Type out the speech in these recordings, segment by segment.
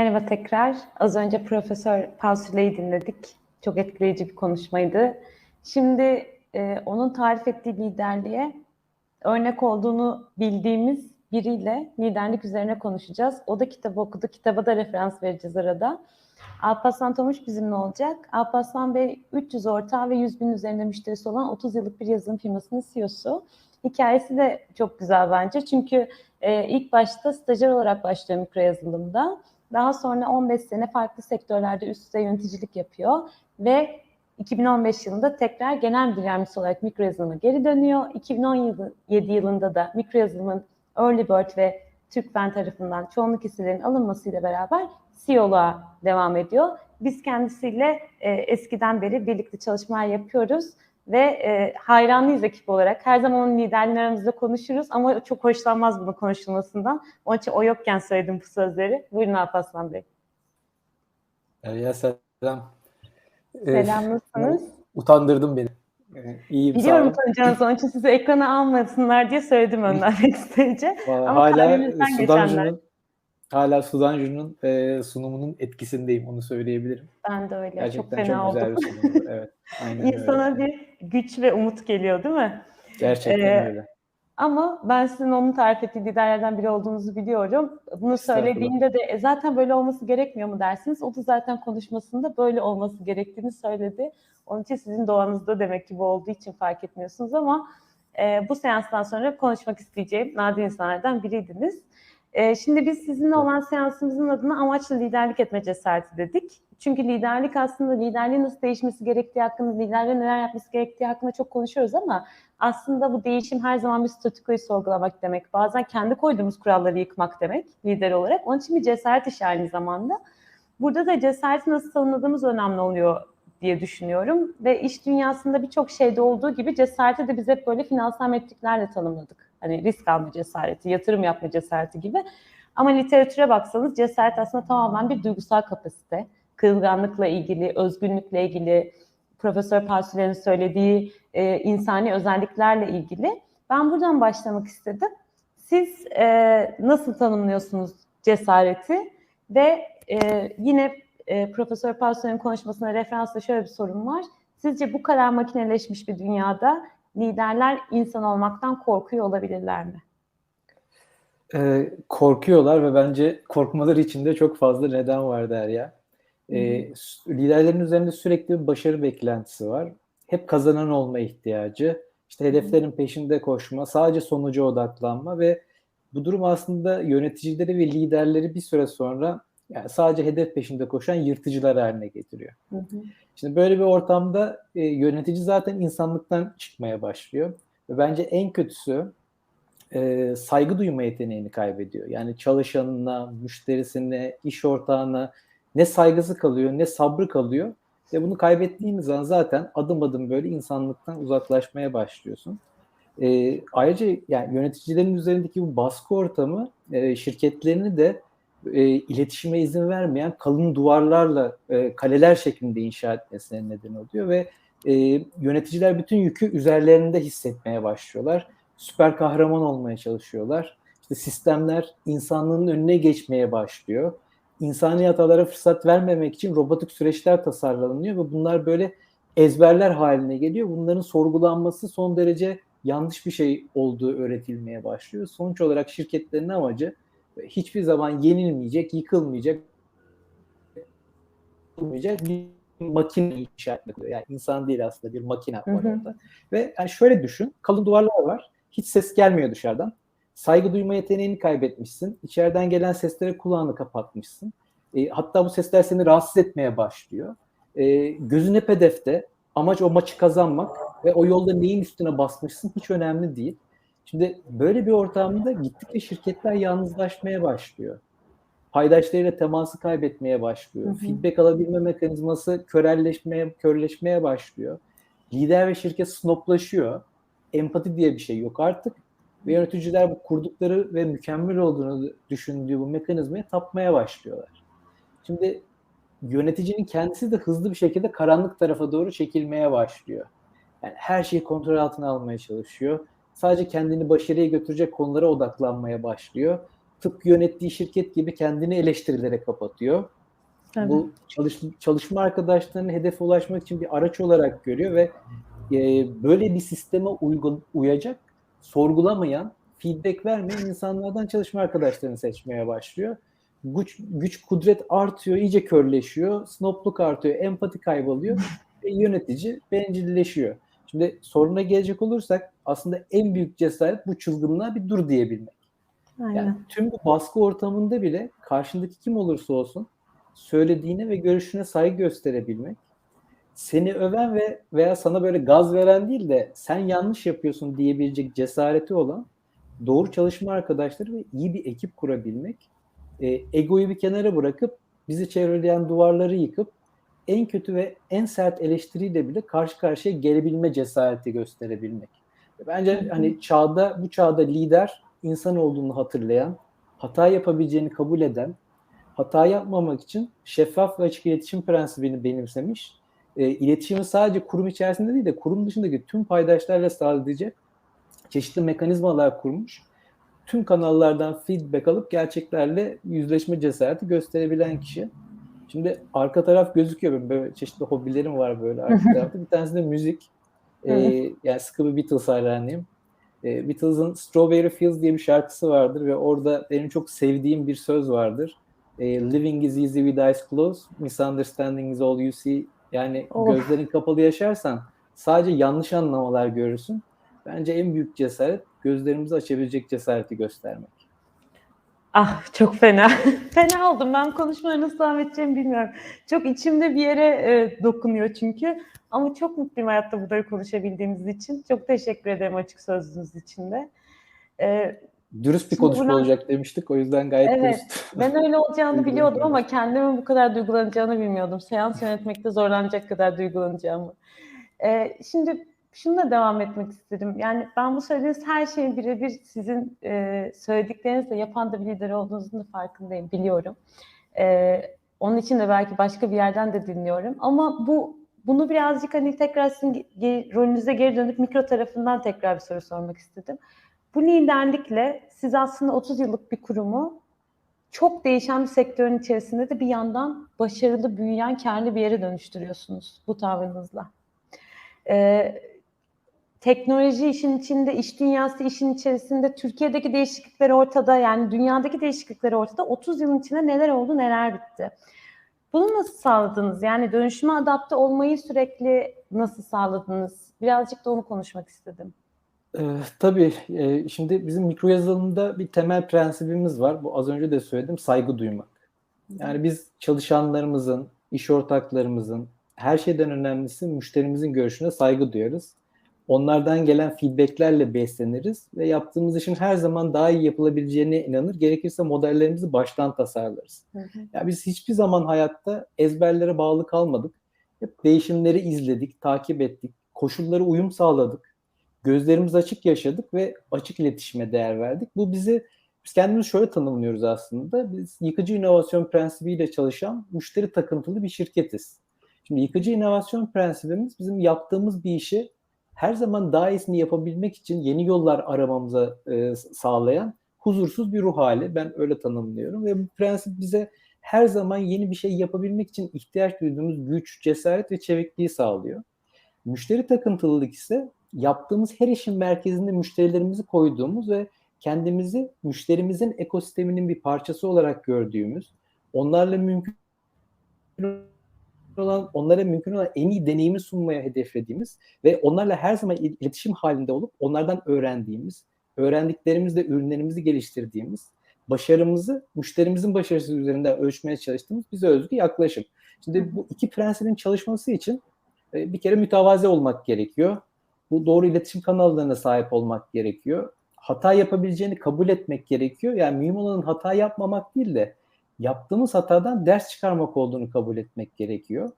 Merhaba tekrar. Az önce Profesör Pausüley'i dinledik. Çok etkileyici bir konuşmaydı. Şimdi onun tarif ettiği liderliğe örnek olduğunu bildiğimiz biriyle liderlik üzerine konuşacağız. O da kitabı okudu. Kitaba da referans vereceğiz arada. Alparslan Tomuş bizimle olacak. Alparslan Bey 300 ortağı ve 100 bin üzerinde müşterisi olan 30 yıllık bir yazılım firmasının CEO'su. Hikayesi de çok güzel bence. Çünkü ilk başta stajyer olarak başlıyor mikro yazılımda. Daha sonra 15 sene farklı sektörlerde üst düzey yöneticilik yapıyor ve 2015 yılında tekrar genel müdür yardımcısı olarak mikro yazılıma geri dönüyor. 2017 yılında da mikro yazılımın Early Bird ve Türkfen tarafından çoğunluk hisselerin alınmasıyla beraber CEO'luğa devam ediyor. Biz kendisiyle eskiden beri birlikte çalışmalar yapıyoruz ve hayranlıyız ekip olarak. Her zaman onun liderliğini aramızda konuşuruz ama çok hoşlanmaz bunun konuşulmasından. Onun için o yokken söyledim bu sözleri. Buyurun Alparslan Bey. Ya selam. Selam, nasılsınız? Utandırdın beni. İyiyim, biliyorum utanacağınızı, onun için sizi ekrana almasınlar diye söyledim önden backstage'e. Ama hala Sudancı'nın sunumunun etkisindeyim, onu söyleyebilirim. Ben de öyle. Gerçekten çok fena çok güzel oldum. bir sunumdu. Evet, İnsana öyle. Bir güç ve umut geliyor değil mi? Gerçekten öyle. Ama ben sizin onun tarif ettiği liderlerden biri olduğunuzu biliyorum. Bunu söylediğimde de zaten böyle olması gerekmiyor mu dersiniz? O da zaten konuşmasında böyle olması gerektiğini söyledi. Onun için sizin doğanızda demek ki bu olduğu için fark etmiyorsunuz ama bu seanstan sonra konuşmak isteyeceğim nadir insanlardan biriydiniz. Şimdi biz sizinle olan seansımızın adına amaçlı liderlik etme cesareti dedik. Çünkü liderlik aslında liderliğin nasıl değişmesi gerektiği hakkında, liderlerin neler yapması gerektiği hakkında çok konuşuyoruz ama aslında bu değişim her zaman bir statükoyu sorgulamak demek. Bazen kendi koyduğumuz kuralları yıkmak demek lider olarak. Onun için bir cesaret işi aynı zamanda. Burada da cesareti nasıl tanımladığımız önemli oluyor diye düşünüyorum. Ve iş dünyasında birçok şeyde olduğu gibi cesareti de biz hep böyle finansal metriklerle tanımladık. Hani risk alma cesareti, yatırım yapma cesareti gibi. Ama literatüre baksanız cesaret aslında tamamen bir duygusal kapasite. Kırılganlıkla ilgili, özgünlükle ilgili, Profesör Pausüley'in söylediği insani özelliklerle ilgili. Ben buradan başlamak istedim. Siz nasıl tanımlıyorsunuz cesareti? Ve yine Profesör Pausüley'in konuşmasına referansla şöyle bir sorun var. Sizce bu kadar makineleşmiş bir dünyada liderler insan olmaktan korkuyor olabilirler mi? Korkuyorlar ve bence korkmaları için de çok fazla neden var Derya. Liderlerin üzerinde sürekli bir başarı beklentisi var. Hep kazanan olma ihtiyacı, işte hedeflerin peşinde koşma, sadece sonuca odaklanma ve bu durum aslında yöneticileri ve liderleri bir süre sonra yani sadece hedef peşinde koşan yırtıcılar haline getiriyor. Şimdi böyle bir ortamda yönetici zaten insanlıktan çıkmaya başlıyor. Ve bence en kötüsü saygı duyma yeteneğini kaybediyor. Yani çalışanına, müşterisine, iş ortağına ne saygısı kalıyor ne sabrı kalıyor. Ve bunu kaybettiğimiz zaman zaten adım adım böyle insanlıktan uzaklaşmaya başlıyorsun. Ayrıca yani yöneticilerin üzerindeki bu baskı ortamı şirketlerini de iletişime izin vermeyen kalın duvarlarla kaleler şeklinde inşa etmesine neden oluyor ve yöneticiler bütün yükü üzerlerinde hissetmeye başlıyorlar. Süper kahraman olmaya çalışıyorlar. İşte sistemler insanlığın önüne geçmeye başlıyor. İnsani hatalara fırsat vermemek için robotik süreçler tasarlanıyor ve bunlar böyle ezberler haline geliyor. Bunların sorgulanması son derece yanlış bir şey olduğu öğretilmeye başlıyor. Sonuç olarak şirketlerin amacı hiçbir zaman yenilmeyecek, yıkılmayacak bir makine inşa etmek. Yani insan değil aslında, bir makine var orada. Ve yani şöyle düşün, kalın duvarlar var. Hiç ses gelmiyor dışarıdan. Saygı duyma yeteneğini kaybetmişsin. İçeriden gelen seslere kulağını kapatmışsın. Hatta bu sesler seni rahatsız etmeye başlıyor. Gözün hep hedefte. Amaç o maçı kazanmak ve o yolda neyin üstüne basmışsın hiç önemli değil. Şimdi böyle bir ortamda gittikçe şirketler yalnızlaşmaya başlıyor. Paydaşlarıyla teması kaybetmeye başlıyor. Feedback alabilme mekanizması körleşmeye başlıyor. Lider ve şirket snoplaşıyor. Empati diye bir şey yok artık. Ve yöneticiler bu kurdukları ve mükemmel olduğunu düşündüğü bu mekanizmaya tapmaya başlıyorlar. Şimdi yöneticinin kendisi de hızlı bir şekilde karanlık tarafa doğru çekilmeye başlıyor. Yani her şeyi kontrol altına almaya çalışıyor. Sadece kendini başarıya götürecek konulara odaklanmaya başlıyor. tıpkı yönettiği şirket gibi kendini eleştirilere kapatıyor. Tabii. Bu çalışma arkadaşlarının hedefe ulaşmak için bir araç olarak görüyor ve böyle bir sisteme uyacak, sorgulamayan, feedback vermeyen insanlardan çalışma arkadaşlarını seçmeye başlıyor. Güç kudret artıyor, iyice körleşiyor, snobluk artıyor, empati kayboluyor ve yönetici bencilleşiyor. Şimdi soruna gelecek olursak aslında en büyük cesaret bu çılgınlığa bir dur diyebilmek. Aynen. Yani tüm bu baskı ortamında bile karşındaki kim olursa olsun söylediğine ve görüşüne saygı gösterebilmek, seni öven veya sana böyle gaz veren değil de sen yanlış yapıyorsun diyebilecek cesareti olan doğru çalışma arkadaşları ve iyi bir ekip kurabilmek, egoyu bir kenara bırakıp bizi çevreleyen duvarları yıkıp en kötü ve en sert eleştiriyle bile karşı karşıya gelebilme cesareti gösterebilmek. Bence hani bu çağda lider insan olduğunu hatırlayan, hata yapabileceğini kabul eden, hata yapmamak için şeffaf ve açık iletişim prensibini benimsemiş, iletişimi sadece kurum içerisinde değil de kurum dışındaki tüm paydaşlarla sağlayacak çeşitli mekanizmalar kurmuş, tüm kanallardan feedback alıp gerçeklerle yüzleşme cesareti gösterebilen kişi. Şimdi arka taraf gözüküyor. Böyle çeşitli hobilerim var böyle arka tarafta. Bir tanesi de müzik. Yani sıkı bir Beatles hayranıyım. Beatles'ın Strawberry Fields diye bir şarkısı vardır ve orada benim çok sevdiğim bir söz vardır. Living is easy with eyes closed, misunderstanding is all you see. Yani gözlerin kapalı yaşarsan sadece yanlış anlamalar görürsün. Bence en büyük cesaret gözlerimizi açabilecek cesareti göstermek. Ah çok fena. Fena oldum. Ben konuşmaya nasıl devam edeceğimi bilmiyorum. Çok içimde bir yere dokunuyor çünkü. Ama çok mutluyum hayatta bunları konuşabildiğimiz için. Çok teşekkür ederim açık sözünüz için de. Dürüst bir konuşma olacak demiştik. O yüzden gayet dürüst. Ben öyle olacağını biliyordum ama kendimin bu kadar duygulanacağını bilmiyordum. Seans yönetmekte zorlanacak kadar duygulanacağımı. Şimdi şununla devam etmek istedim. Yani ben bu söylediğiniz her şeyi birebir sizin söylediklerinizle yapan da bir lider olduğunuzun da farkındayım, biliyorum. Onun için de belki başka bir yerden de dinliyorum. Ama bunu birazcık hani tekrar sizin rolünüze geri dönüp mikro tarafından tekrar bir soru sormak istedim. Bu liderlikle siz aslında 30 yıllık bir kurumu çok değişen bir sektörün içerisinde de bir yandan başarılı, büyüyen, kârlı bir yere dönüştürüyorsunuz bu tavrınızla. Teknoloji işin içinde, iş dünyası işin içerisinde, Türkiye'deki değişiklikler ortada, yani dünyadaki değişiklikler ortada. 30 yılın içinde neler oldu, neler bitti. Bunu nasıl sağladınız? Yani dönüşüme adapte olmayı sürekli nasıl sağladınız? Birazcık da onu konuşmak istedim. Tabii. Şimdi bizim mikro yazılımda bir temel prensibimiz var. Bu az önce de söyledim, saygı duymak. Yani biz çalışanlarımızın, iş ortaklarımızın, her şeyden önemlisi müşterimizin görüşüne saygı duyarız. Onlardan gelen feedbacklerle besleniriz ve yaptığımız işin her zaman daha iyi yapılabileceğine inanır. Gerekirse modellerimizi baştan tasarlarız. Yani biz hiçbir zaman hayatta ezberlere bağlı kalmadık. Hep değişimleri izledik, takip ettik, koşullara uyum sağladık. Gözlerimiz açık yaşadık ve açık iletişime değer verdik. Biz kendimizi şöyle tanımlıyoruz aslında. Biz yıkıcı inovasyon prensibiyle çalışan müşteri takıntılı bir şirketiz. Şimdi yıkıcı inovasyon prensibimiz bizim yaptığımız bir işi her zaman daha iyisini yapabilmek için yeni yollar aramamıza sağlayan huzursuz bir ruh hali. Ben öyle tanımlıyorum ve bu prensip bize her zaman yeni bir şey yapabilmek için ihtiyaç duyduğumuz güç, cesaret ve çevikliği sağlıyor. Müşteri takıntılılık ise yaptığımız her işin merkezinde müşterilerimizi koyduğumuz ve kendimizi müşterimizin ekosisteminin bir parçası olarak gördüğümüz, onlara mümkün olan en iyi deneyimi sunmaya hedeflediğimiz ve onlarla her zaman iletişim halinde olup onlardan öğrendiklerimizle ürünlerimizi geliştirdiğimiz, başarımızı müşterimizin başarısı üzerinden ölçmeye çalıştığımız bize özgü yaklaşım. Şimdi bu iki prensibin çalışması için bir kere mütevazi olmak gerekiyor. Bu doğru iletişim kanallarına sahip olmak gerekiyor. Hata yapabileceğini kabul etmek gerekiyor. Yani mühim olanın hata yapmamak değil de yaptığımız hatadan ders çıkarmak olduğunu kabul etmek gerekiyor.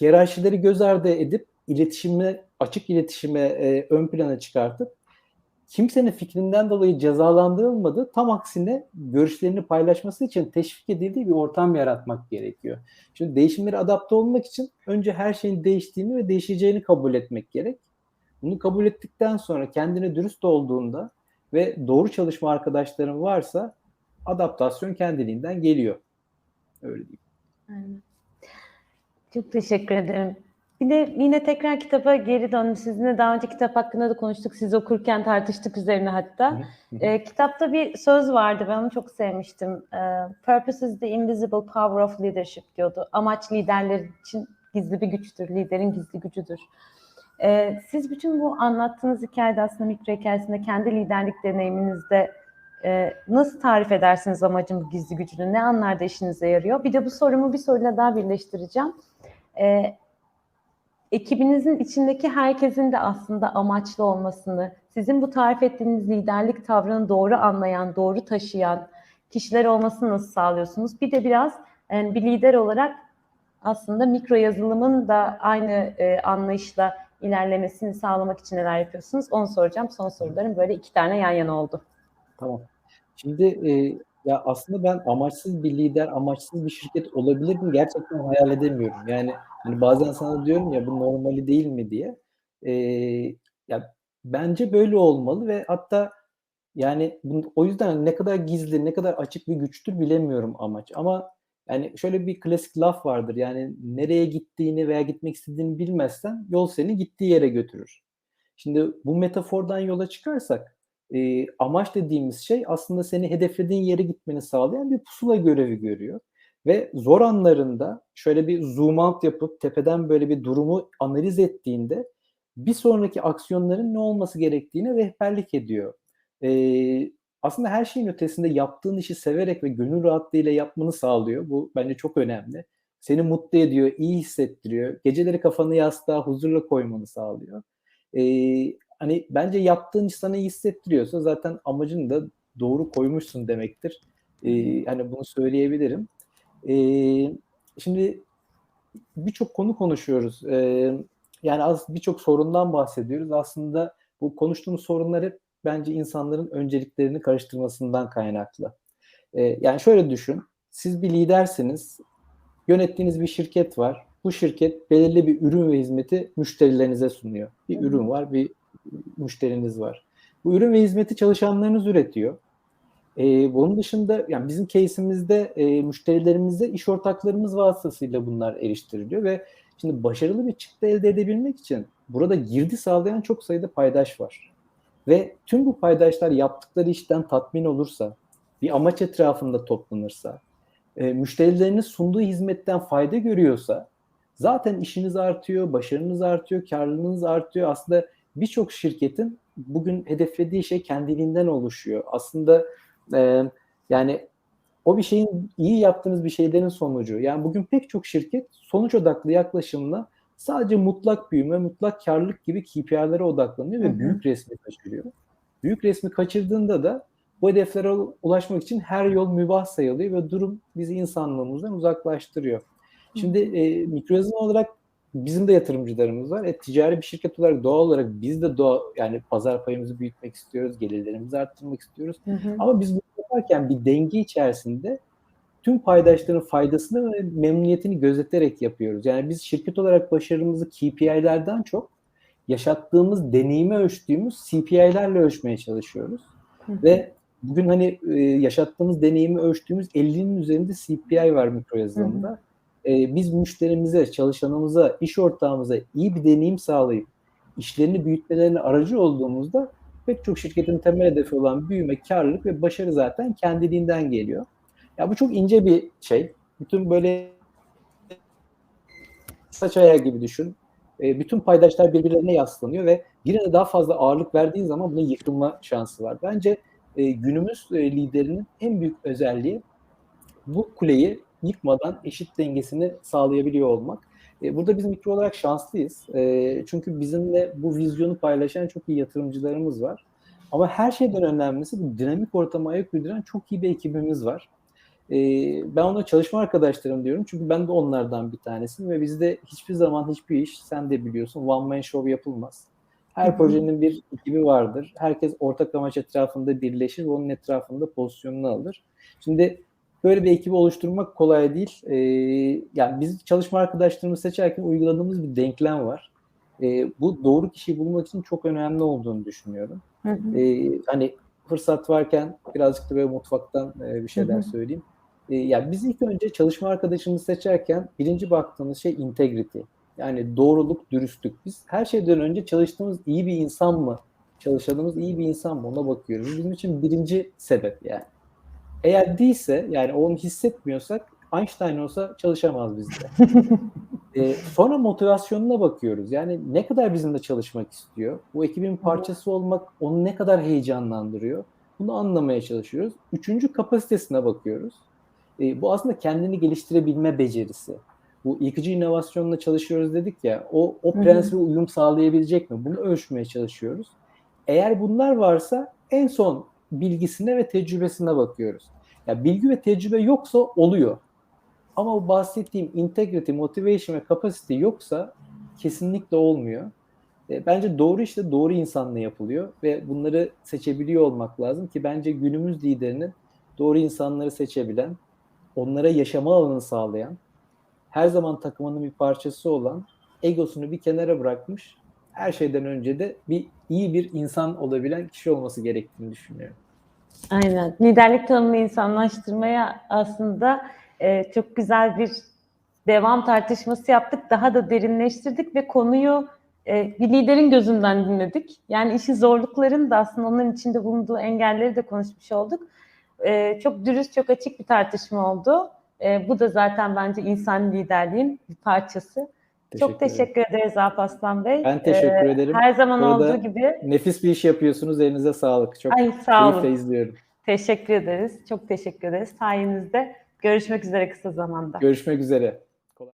Hiyerarşileri göz ardı edip açık iletişime ön plana çıkartıp kimsenin fikrinden dolayı cezalandırılmadığı, tam aksine görüşlerini paylaşması için teşvik edildiği bir ortam yaratmak gerekiyor. Şimdi değişimlere adapte olmak için önce her şeyin değiştiğini ve değişeceğini kabul etmek gerek. Bunu kabul ettikten sonra kendine dürüst olduğunda ve doğru çalışma arkadaşların varsa adaptasyon kendiliğinden geliyor. Öyle diyeyim. Aynen. Çok teşekkür ederim. Bir de yine tekrar kitaba geri döndüm. Sizinle daha önce kitap hakkında da konuştuk. Siz okurken tartıştık üzerine hatta. Kitapta bir söz vardı. Ben onu çok sevmiştim. Purpose is the invisible power of leadership diyordu. Amaç liderler için gizli bir güçtür. Liderin gizli gücüdür. Siz bütün bu anlattığınız hikayede aslında mikro hikayesinde kendi liderlik deneyiminizde nasıl tarif edersiniz amacın gizli gücünü? Ne anlarda işinize yarıyor? Bir de bu sorumu bir soruyla daha birleştireceğim. Ekibinizin içindeki herkesin de aslında amaçlı olmasını, sizin bu tarif ettiğiniz liderlik tavrını doğru anlayan, doğru taşıyan kişiler olmasını nasıl sağlıyorsunuz? Bir de biraz bir lider olarak aslında mikro yazılımın da aynı anlayışla ilerlemesini sağlamak için neler yapıyorsunuz? Onu soracağım. Son sorularım böyle 2 tane yan yana oldu. Tamam. Şimdi ya aslında ben amaçsız bir lider, amaçsız bir şirket olabilir mi gerçekten hayal edemiyorum. Yani hani bazen sana diyorum ya bu normali değil mi diye. Ya bence böyle olmalı ve hatta yani o yüzden ne kadar gizli, ne kadar açık bir güçtür bilemiyorum amaç. Ama yani şöyle bir klasik laf vardır. Yani nereye gittiğini veya gitmek istediğini bilmezsen yol seni gittiği yere götürür. Şimdi bu metafordan yola çıkarsak amaç dediğimiz şey aslında seni hedeflediğin yere gitmeni sağlayan bir pusula görevi görüyor. Ve zor anlarında şöyle bir zoom out yapıp tepeden böyle bir durumu analiz ettiğinde bir sonraki aksiyonların ne olması gerektiğine rehberlik ediyor. Aslında her şeyin ötesinde yaptığın işi severek ve gönül rahatlığıyla yapmanı sağlıyor. Bu bence çok önemli. Seni mutlu ediyor, iyi hissettiriyor. Geceleri kafanı yastığa huzurla koymanı sağlıyor. Hani bence yaptığın iş sana iyi hissettiriyorsa zaten amacını da doğru koymuşsun demektir. Hani bunu söyleyebilirim. Şimdi birçok konu konuşuyoruz. Yani birçok sorundan bahsediyoruz. Aslında bu konuştuğumuz sorunlar hep bence insanların önceliklerini karıştırmasından kaynaklı. Yani şöyle düşün. Siz bir lidersiniz. Yönettiğiniz bir şirket var. Bu şirket belirli bir ürün ve hizmeti müşterilerinize sunuyor. Bir ürün var, bir müşteriniz var. Bu ürün ve hizmeti çalışanlarınız üretiyor. Bunun dışında yani bizim case'imizde müşterilerimize iş ortaklarımız vasıtasıyla bunlar eriştiriliyor ve şimdi başarılı bir çıktı elde edebilmek için burada girdi sağlayan çok sayıda paydaş var. Ve tüm bu paydaşlar yaptıkları işten tatmin olursa, bir amaç etrafında toplanırsa, müşterileriniz sunduğu hizmetten fayda görüyorsa zaten işiniz artıyor, başarınız artıyor, karlılığınız artıyor. Aslında birçok şirketin bugün hedeflediği şey kendiliğinden oluşuyor. Aslında yani o bir şeyin iyi yaptığınız bir şeylerin sonucu. Yani bugün pek çok şirket sonuç odaklı yaklaşımla sadece mutlak büyüme, mutlak karlılık gibi KPI'lere odaklanıyor ve büyük resmi kaçırıyor. Büyük resmi kaçırdığında da bu hedeflere ulaşmak için her yol mübah sayılıyor ve durum bizi insanlığımızdan uzaklaştırıyor. Şimdi mikro yazılım olarak bizim de yatırımcılarımız var. Ticari bir şirket olarak doğal olarak biz de yani pazar payımızı büyütmek istiyoruz, gelirlerimizi arttırmak istiyoruz. Ama biz bunu yaparken bir denge içerisinde tüm paydaşların faydasını ve memnuniyetini gözeterek yapıyoruz. Yani biz şirket olarak başarımızı KPI'lerden çok yaşattığımız deneyimi ölçtüğümüz CPI'lerle ölçmeye çalışıyoruz. Ve bugün hani yaşattığımız deneyimi ölçtüğümüz 50'nin üzerinde CPI var mikro yazılımda. Biz müşterimize, çalışanımıza, iş ortağımıza iyi bir deneyim sağlayıp işlerini büyütmelerine aracı olduğumuzda pek çok şirketin temel hedefi olan büyüme, karlılık ve başarı zaten kendiliğinden geliyor. Ya bu çok ince bir şey. Bütün böyle saç ayağı gibi düşün. Bütün paydaşlar birbirlerine yaslanıyor ve birine daha fazla ağırlık verdiğin zaman bunun yıkılma şansı var. Bence günümüz liderinin en büyük özelliği bu kuleyi yıkmadan eşit dengesini sağlayabiliyor olmak. Burada biz mikro olarak şanslıyız. Çünkü bizimle bu vizyonu paylaşan çok iyi yatırımcılarımız var. Ama her şeyden önemlisi bu dinamik ortama ayak uyduran çok iyi bir ekibimiz var. Ben ona çalışma arkadaşlarım diyorum. Çünkü ben de onlardan bir tanesiyim ve bizde hiçbir zaman hiçbir iş, sen de biliyorsun, one man show yapılmaz. Her projenin bir ekibi vardır. Herkes ortak amaç etrafında birleşir ve onun etrafında pozisyonunu alır. Şimdi böyle bir ekibi oluşturmak kolay değil. Yani biz çalışma arkadaşlarımızı seçerken uyguladığımız bir denklem var. Bu doğru kişiyi bulmak için çok önemli olduğunu düşünüyorum. Hani fırsat varken birazcık da böyle mutfaktan bir şeyler söyleyeyim. Yani biz ilk önce çalışma arkadaşımızı seçerken birinci baktığımız şey integrity. Yani doğruluk, dürüstlük. Biz her şeyden önce çalıştığımız iyi bir insan mı? Çalışanımız iyi bir insan mı? Ona bakıyoruz. Bizim için birinci sebep yani. Eğer değilse, yani onu hissetmiyorsak, Einstein olsa çalışamaz bizde. Sonra motivasyonuna bakıyoruz. Yani ne kadar bizimle çalışmak istiyor? Bu ekibin parçası olmak onu ne kadar heyecanlandırıyor? Bunu anlamaya çalışıyoruz. Üçüncü, kapasitesine bakıyoruz. Bu aslında kendini geliştirebilme becerisi. Bu yıkıcı inovasyonla çalışıyoruz dedik ya, o prensibe uyum sağlayabilecek mi? Bunu ölçmeye çalışıyoruz. Eğer bunlar varsa en son bilgisine ve tecrübesine bakıyoruz. Ya bilgi ve tecrübe yoksa oluyor. Ama o bahsettiğim integrity, motivation ve capacity yoksa kesinlikle olmuyor. Bence doğru işte doğru insanla yapılıyor ve bunları seçebiliyor olmak lazım ki bence günümüz liderinin doğru insanları seçebilen, onlara yaşama alanı sağlayan, her zaman takımının bir parçası olan, egosunu bir kenara bırakmış, her şeyden önce de iyi bir insan olabilen kişi olması gerektiğini düşünüyorum. Aynen. Liderlik tanımını insanlaştırmaya aslında çok güzel bir devam tartışması yaptık. Daha da derinleştirdik ve konuyu bir liderin gözünden dinledik. Yani işin zorluklarını da aslında onların içinde bulunduğu engelleri de konuşmuş olduk. Çok dürüst, çok açık bir tartışma oldu. Bu da zaten bence insan liderliğin bir parçası. Çok teşekkür ederiz Alparslan Bey. Ben teşekkür ederim. Her zaman olduğu gibi. Nefis bir iş yapıyorsunuz. Elinize sağlık. Çok sağ olun. keyifle izliyorum. Teşekkür ederiz. Çok teşekkür ederiz. Sayenizde görüşmek üzere kısa zamanda. Görüşmek üzere. Kolay.